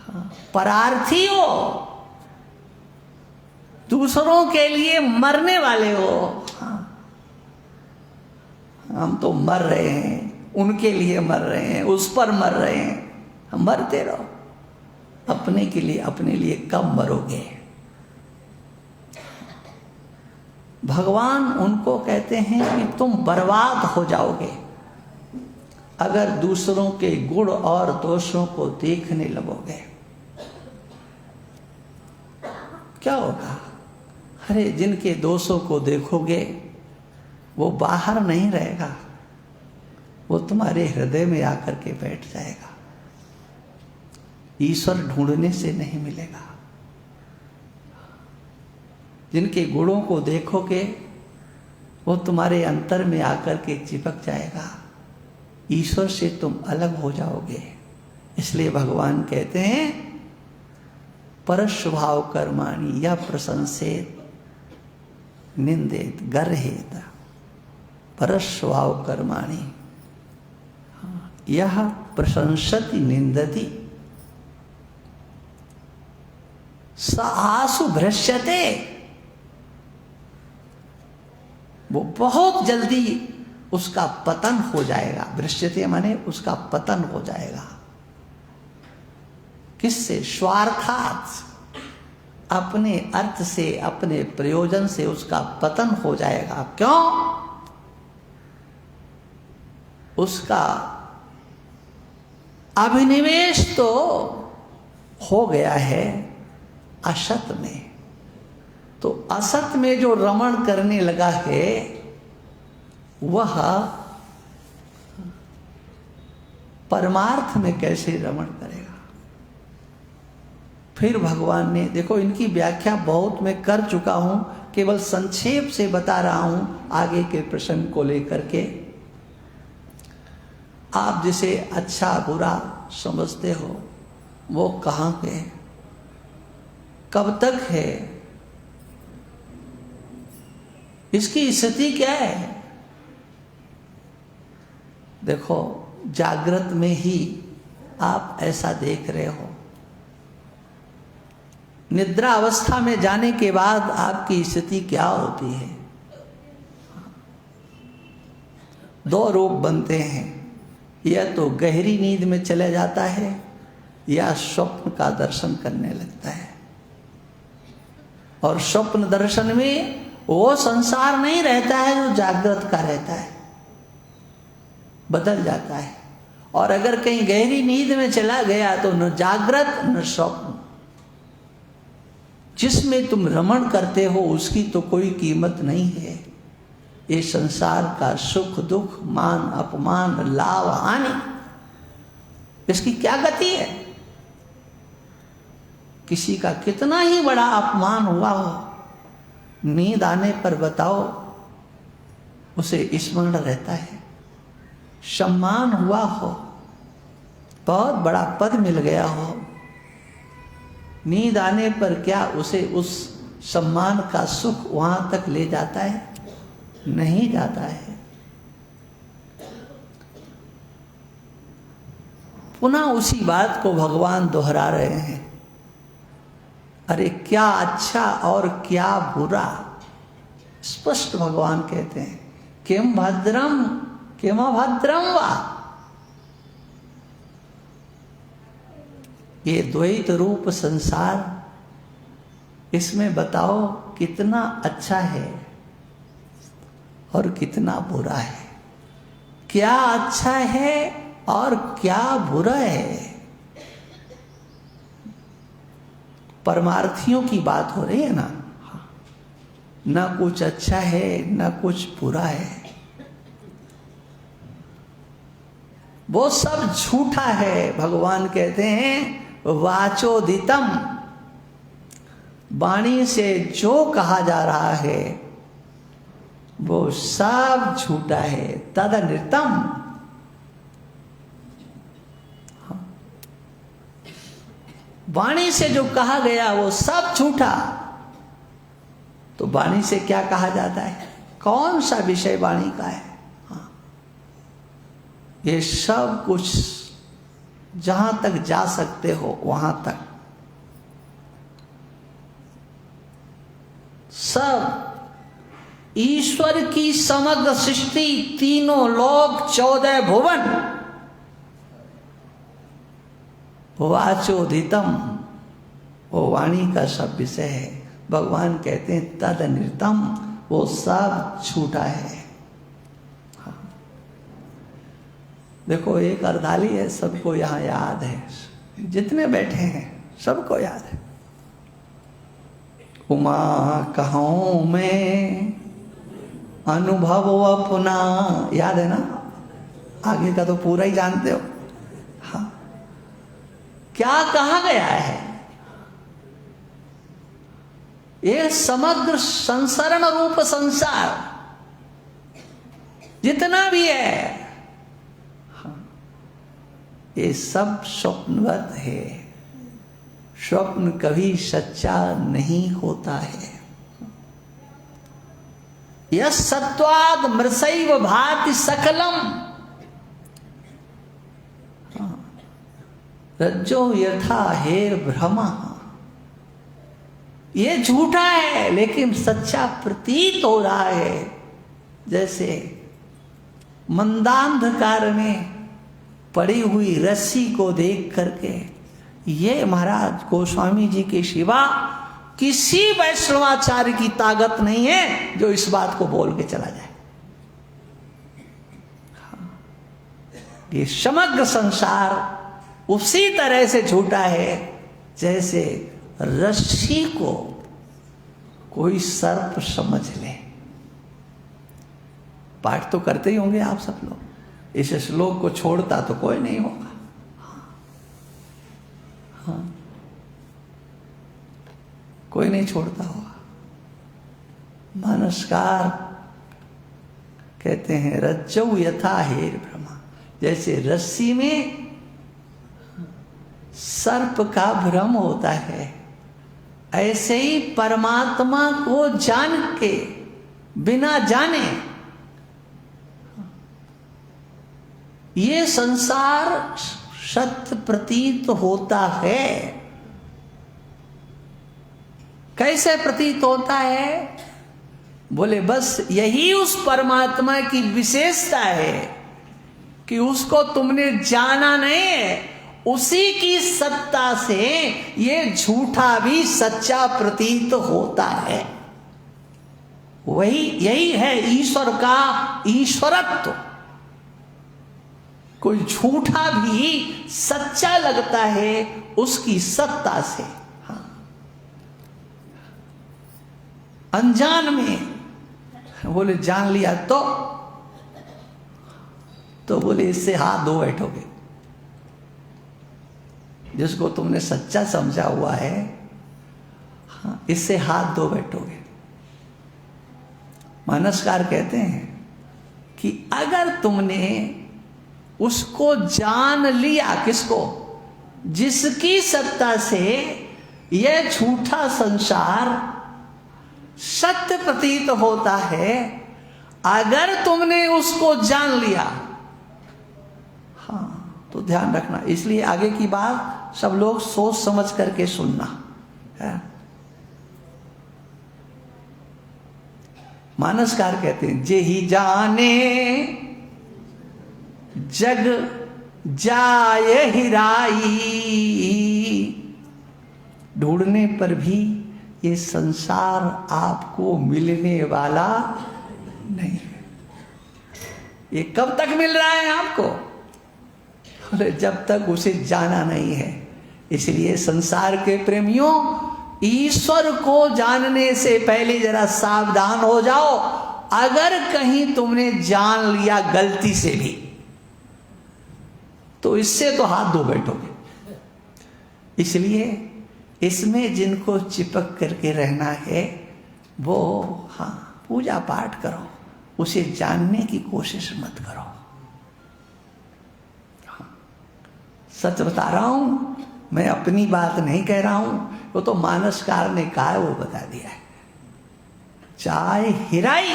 हाँ, परार्थी हो, दूसरों के लिए मरने वाले हो। हाँ, हम तो मर रहे हैं, उनके लिए मर रहे हैं, उस पर मर रहे हैं। हम मरते रहो, अपने के लिए, अपने लिए कब मरोगे। भगवान उनको कहते हैं कि तुम बर्बाद हो जाओगे अगर दूसरों के गुण और दोषों को देखने लगोगे। क्या होगा? अरे जिनके दोषों को देखोगे वो बाहर नहीं रहेगा, वो तुम्हारे हृदय में आकर के बैठ जाएगा। ईश्वर ढूंढने से नहीं मिलेगा। जिनके गुणों को देखोगे वो तुम्हारे अंतर में आकर के चिपक जाएगा। ईश्वर से तुम अलग हो जाओगे। इसलिए भगवान कहते हैं परस्वभाव कर्माणि यह प्रशंसेत निंदेत गर्हेत। परस्वभाव कर्माणि यह प्रशंसति निंदति स आसु भ्रश्यते। वो बहुत जल्दी उसका पतन हो जाएगा। भ्रश्यते माने उसका पतन हो जाएगा। किससे? स्वार्थात्, अपने अर्थ से, अपने प्रयोजन से उसका पतन हो जाएगा। क्यों? उसका अभिनिवेश तो हो गया है असत में। तो असत में जो रमण करने लगा है वह परमार्थ में कैसे रमण करेगा? फिर भगवान ने, देखो इनकी व्याख्या बहुत मैं कर चुका हूं, केवल संक्षेप से बता रहा हूं आगे के प्रसंग को लेकर के। आप जिसे अच्छा बुरा समझते हो वो कहां पे, कब तक है, इसकी स्थिति क्या है? देखो जागृत में ही आप ऐसा देख रहे हो। निद्रा अवस्था में जाने के बाद आपकी स्थिति क्या होती है? दो रूप बनते हैं, या तो गहरी नींद में चले जाता है या स्वप्न का दर्शन करने लगता है। और स्वप्न दर्शन में वो संसार नहीं रहता है जो जागृत का रहता है, बदल जाता है। और अगर कहीं गहरी नींद में चला गया तो न जागृत न स्वप्न। जिसमें तुम रमण करते हो उसकी तो कोई कीमत नहीं है। ये संसार का सुख दुख, मान अपमान, लाभ हानि, इसकी क्या गति है? किसी का कितना ही बड़ा अपमान हुआ हो, नींद आने पर बताओ उसे स्मरण रहता है। सम्मान हुआ हो, बहुत बड़ा पद मिल गया हो, नींद आने पर क्या उसे उस सम्मान का सुख वहां तक ले जाता है? नहीं जाता है। पुनः उसी बात को भगवान दोहरा रहे हैं। अरे क्या अच्छा और क्या बुरा, स्पष्ट भगवान कहते हैं किम भद्रम किम अभद्रम वा। ये द्वैत रूप संसार, इसमें बताओ कितना अच्छा है और कितना बुरा है। क्या अच्छा है और क्या बुरा है? परमार्थियों की बात हो रही है ना। न कुछ अच्छा है न कुछ बुरा है, वो सब झूठा है। भगवान कहते हैं वाचोदितम, वाणी से जो कहा जा रहा है वो सब झूठा है। तदनृतम, वाणी से जो कहा गया वो सब झूठा। तो वाणी से क्या कहा जाता है? कौन सा विषय वाणी का है? हाँ, ये सब कुछ जहां तक जा सकते हो वहां तक सब ईश्वर की समग्र सृष्टि, तीनों लोक, 14 भुवन, वाचोदितम, वो वाणी का सब विषय है। भगवान कहते हैं तद निरतम, वो सब झूठा है। हाँ। देखो एक अर्धाली है, सबको यहां याद है, जितने बैठे हैं सबको याद है। उमा कहूं मैं अनुभव अपना, याद है ना? आगे का तो पूरा ही जानते हो। हाँ, क्या कहा गया है? ये समग्र संसरण रूप संसार जितना भी है, हाँ, ये सब स्वप्नवत है। स्वप्न कभी सच्चा नहीं होता है। यह सत्वाद मृषैव भाति सकलम, रज्जो यथा हेर भ्रमा। ये झूठा है लेकिन सच्चा प्रतीत हो रहा है। जैसे मंदांधकार में पड़ी हुई रस्सी को देख करके, ये महाराज गोस्वामी जी के सिवा किसी वैष्णवाचार्य की ताकत नहीं है जो इस बात को बोल के चला जाए। ये समग्र संसार उसी तरह से झूठा है जैसे रस्सी को कोई सर्प समझ ले। पाठ तो करते ही होंगे आप सब लोग। इस श्लोक को छोड़ता तो कोई नहीं होगा। हाँ, कोई नहीं छोड़ता होगा। मानसकार कहते हैं रज्जौ यथा हेर भ्रमा, जैसे रस्सी में सर्प का भ्रम होता है, ऐसे ही परमात्मा को जान के बिना जाने ये संसार सत्य प्रतीत होता है। कैसे प्रतीत होता है? बोले बस यही उस परमात्मा की विशेषता है कि उसको तुमने जाना नहीं है। उसी की सत्ता से ये झूठा भी सच्चा प्रतीत होता है। वही यही है ईश्वर का ईश्वरत्व। कोई झूठा भी सच्चा लगता है उसकी सत्ता से। हाँ। अनजान में बोले जान लिया तो बोले इससे हाथ धो बैठोगे। जिसको तुमने सच्चा समझा हुआ है, हाँ, इससे हाथ धो बैठोगे। मानसकार कहते हैं कि अगर तुमने उसको जान लिया, किसको? जिसकी सत्ता से यह झूठा संसार सत्य प्रतीत होता है, अगर तुमने उसको जान लिया, हाँ, तो ध्यान रखना। इसलिए आगे की बात सब लोग सोच समझ करके सुनना है। मानसकार कहते हैं जे ही जाने जग जाए हिराई, ढूंढने पर भी ये संसार आपको मिलने वाला नहीं। ये कब तक मिल रहा है आपको? जब तक उसे जाना नहीं है। इसलिए संसार के प्रेमियों, ईश्वर को जानने से पहले जरा सावधान हो जाओ। अगर कहीं तुमने जान लिया गलती से भी, तो इससे तो हाथ धो बैठोगे। इसलिए इसमें जिनको चिपक करके रहना है वो, हाँ, पूजा पाठ करो, उसे जानने की कोशिश मत करो। हाँ, सच बता रहा हूं, मैं अपनी बात नहीं कह रहा हूं, वो तो मानसकार ने कहा है, वो बता दिया है। चाहे हिराई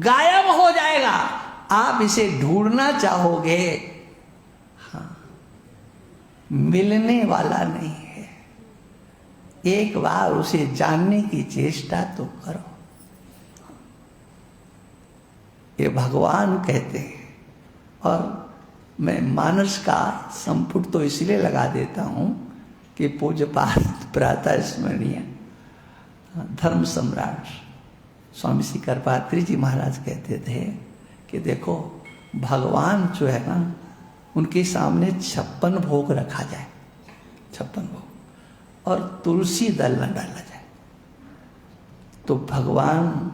गायब हो जाएगा, आप इसे ढूंढना चाहोगे, हाँ, मिलने वाला नहीं है। एक बार उसे जानने की चेष्टा तो करो। ये भगवान कहते हैं। और मैं मानस का संपुट तो इसलिए लगा देता हूं कि पूज्यपाद प्रातः स्मरणीय धर्म सम्राट स्वामी श्री कृपात्री जी महाराज कहते थे कि देखो, भगवान जो है ना, उनके सामने 56 भोग रखा जाए, 56 भोग, और तुलसी दल न डाला जाए, तो भगवान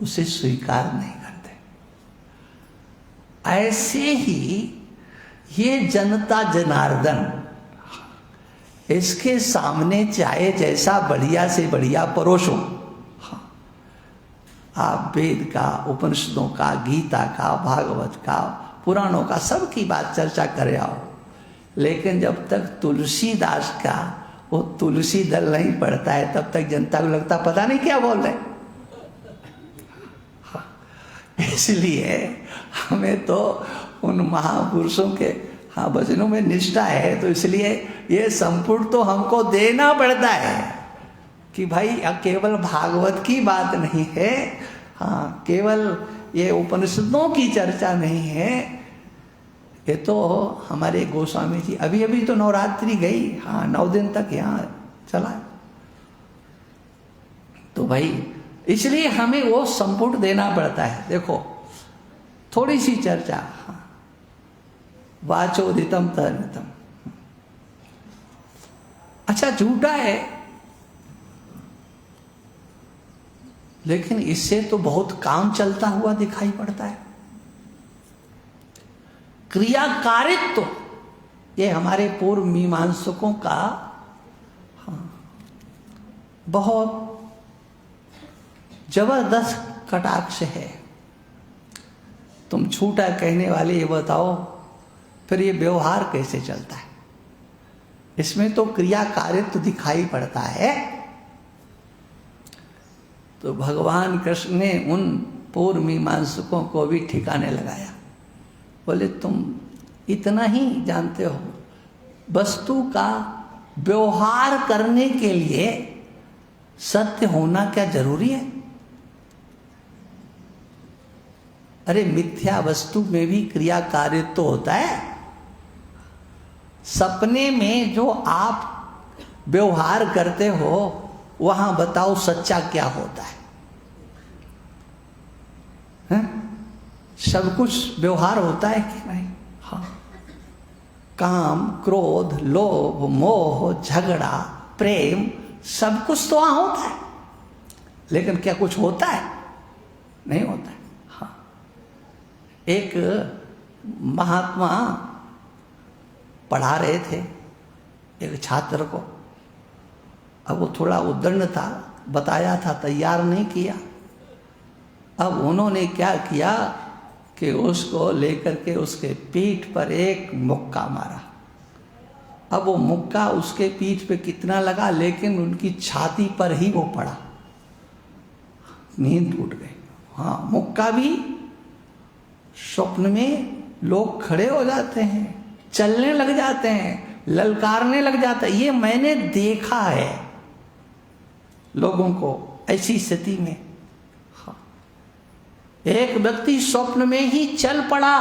उसे स्वीकार नहीं करते। ऐसे ही ये जनता जनार्दन, इसके सामने चाहे जैसा बढ़िया से बढ़िया परोसो, आप वेद का, उपनिषदों का, गीता का, भागवत का, पुराणों का, सब की बात चर्चा करे आओ, लेकिन जब तक तुलसीदास का वो तुलसी दल नहीं पड़ता है, तब तक जनता को लगता पता नहीं क्या बोल रहे। इसलिए हमें तो उन महापुरुषों के भजनों में निष्ठा है, तो इसलिए ये संपूर्ण तो हमको देना पड़ता है कि भाई केवल भागवत की बात नहीं है, हाँ, केवल ये उपनिषदों की चर्चा नहीं है। ये तो हमारे गोस्वामी जी, अभी अभी तो नवरात्रि गई, हाँ, 9 दिन तक यहाँ चला, तो भाई इसलिए हमें वो संपूर्ण देना पड़ता है। देखो, थोड़ी सी चर्चा, हाँ, वाचोदितम तनितम, अच्छा झूठा है, लेकिन इससे तो बहुत काम चलता हुआ दिखाई पड़ता है। क्रियाकारित्व, ये हमारे पूर्व मीमांसकों का, हाँ, बहुत जबरदस्त कटाक्ष है। तुम झूठा कहने वाले ये बताओ, फिर ये व्यवहार कैसे चलता है? इसमें तो क्रियाकारित्व दिखाई पड़ता है। तो भगवान कृष्ण ने उन पूर्व मीमांसकों को भी ठिकाने लगाया। बोले, तुम इतना ही जानते हो, वस्तु का व्यवहार करने के लिए सत्य होना क्या जरूरी है? अरे मिथ्या वस्तु में भी क्रियाकारित्व तो होता है। सपने में जो आप व्यवहार करते हो, वहां बताओ सच्चा क्या होता है? सब कुछ व्यवहार होता है कि नहीं? हाँ, काम, क्रोध, लोभ, मोह, झगड़ा, प्रेम, सब कुछ तो वहां होता है, लेकिन क्या कुछ होता है? नहीं होता है। हाँ, एक महात्मा पढ़ा रहे थे एक छात्र को। अब वो थोड़ा उद्दंड था, बताया था, तैयार नहीं किया। अब उन्होंने क्या किया कि उसको लेकर के उसके पीठ पर एक मुक्का मारा। अब वो मुक्का उसके पीठ पे कितना लगा, लेकिन उनकी छाती पर ही वो पड़ा, नींद टूट गई। हाँ, मुक्का भी स्वप्न में लोग खड़े हो जाते हैं, चलने लग जाते हैं, ललकारने लग जाता है। ये मैंने देखा है लोगों को ऐसी स्थिति में। हाँ, एक व्यक्ति स्वप्न में ही चल पड़ा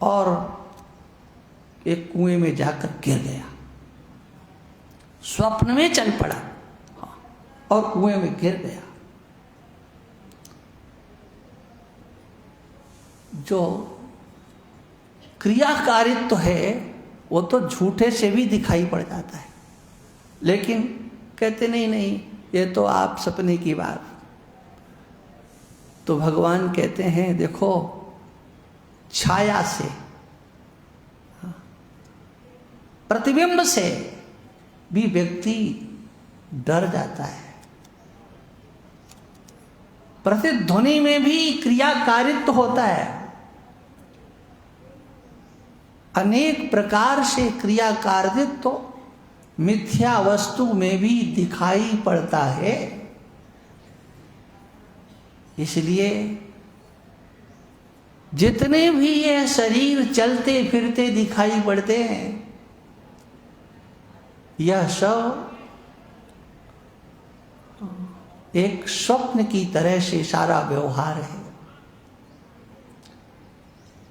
और एक कुएं में जाकर गिर गया। स्वप्न में चल पड़ा, हाँ, और कुएं में गिर गया। जो क्रियाकारित्व है वो तो झूठे से भी दिखाई पड़ जाता है, लेकिन कहते नहीं, ये तो आप सपने की बात। तो भगवान कहते हैं, देखो, छाया से, प्रतिबिंब से भी व्यक्ति डर जाता है। प्रतिध्वनि में भी क्रियाकारित्व होता है। अनेक प्रकार से क्रिया कार्य तो मिथ्या वस्तु में भी दिखाई पड़ता है। इसलिए जितने भी ये शरीर चलते फिरते दिखाई पड़ते हैं, यह सब एक स्वप्न की तरह से सारा व्यवहार है।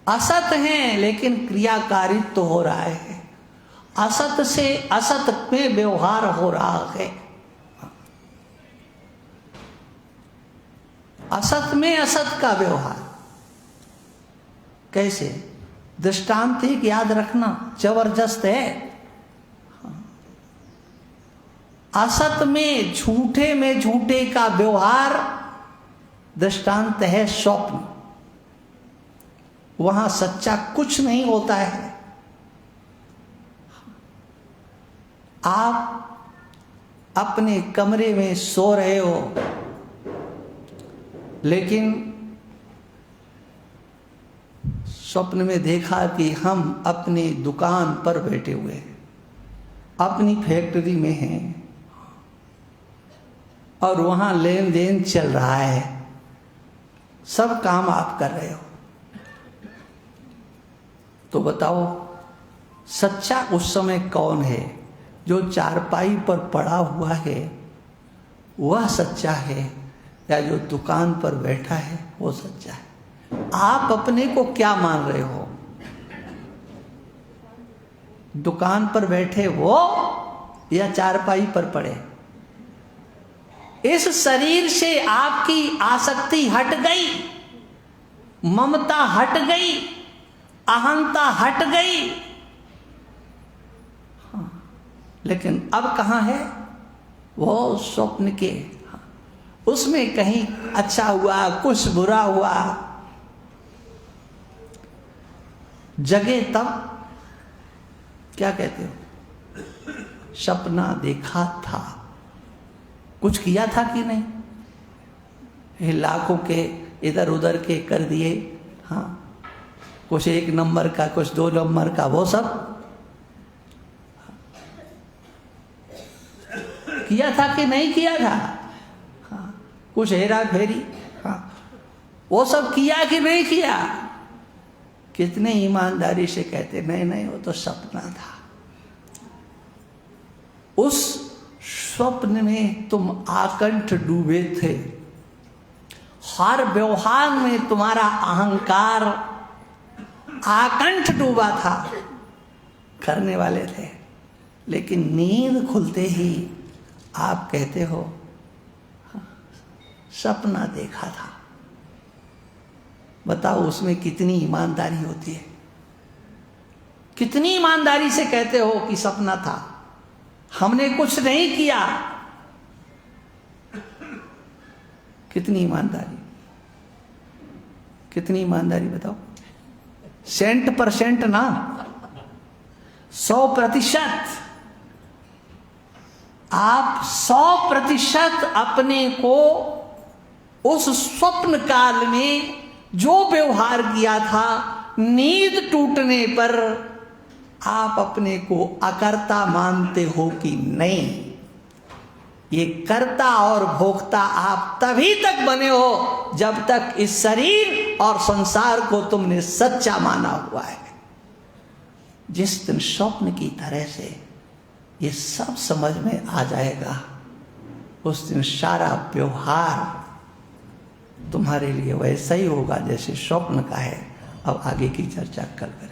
असत है लेकिन क्रियाकारित्व तो हो रहा है, असत से असत में व्यवहार हो रहा है, असत में असत का व्यवहार। कैसे? दृष्टांत एक याद रखना, जबरदस्त है। असत में झूठे का व्यवहार दृष्टांत है स्वप्न। वहां सच्चा कुछ नहीं होता है। आप अपने कमरे में सो रहे हो, लेकिन स्वप्न में देखा कि हम अपनी दुकान पर बैठे हुए हैं, अपनी फैक्ट्री में हैं और वहां लेन देन चल रहा है, सब काम आप कर रहे हो। तो बताओ सच्चा उस समय कौन है? जो चारपाई पर पड़ा हुआ है वह सच्चा है, या जो दुकान पर बैठा है वो सच्चा है? आप अपने को क्या मान रहे हो? दुकान पर बैठे वो या चारपाई पर पड़े? इस शरीर से आपकी आसक्ति हट गई, ममता हट गई, अहंता हट गई। हाँ, लेकिन अब कहां है? वो स्वप्न के, उसमें कहीं अच्छा हुआ, कुछ बुरा हुआ, जगे तब क्या कहते हो? सपना देखा था। कुछ किया था कि नहीं? ये लाखों के इधर उधर के कर दिए, हाँ, कुछ 1 नंबर का, कुछ 2 नंबर का, वो सब किया था कि नहीं किया था? हाँ, कुछ हेरा फेरी, हाँ, वो सब किया कि नहीं किया? कितने ईमानदारी से कहते नहीं नहीं वो तो सपना था। उस स्वप्न में तुम आकंठ डूबे थे, हर व्यवहार में तुम्हारा अहंकार आकंठ डूबा था, करने वाले थे, लेकिन नींद खुलते ही आप कहते हो सपना देखा था। बताओ उसमें कितनी ईमानदारी होती है? कितनी ईमानदारी से कहते हो कि सपना था, हमने कुछ नहीं किया। कितनी ईमानदारी, कितनी ईमानदारी बताओ? 100% ना, 100%। आप 100% अपने को उस स्वप्न काल में जो व्यवहार किया था, नींद टूटने पर आप अपने को अकर्ता मानते हो कि नहीं? ये कर्ता और भोक्ता आप तभी तक बने हो जब तक इस शरीर और संसार को तुमने सच्चा माना हुआ है। जिस दिन स्वप्न की तरह से ये सब समझ में आ जाएगा, उस दिन सारा व्यवहार तुम्हारे लिए वैसा ही होगा जैसे स्वप्न का है। अब आगे की चर्चा कल करें।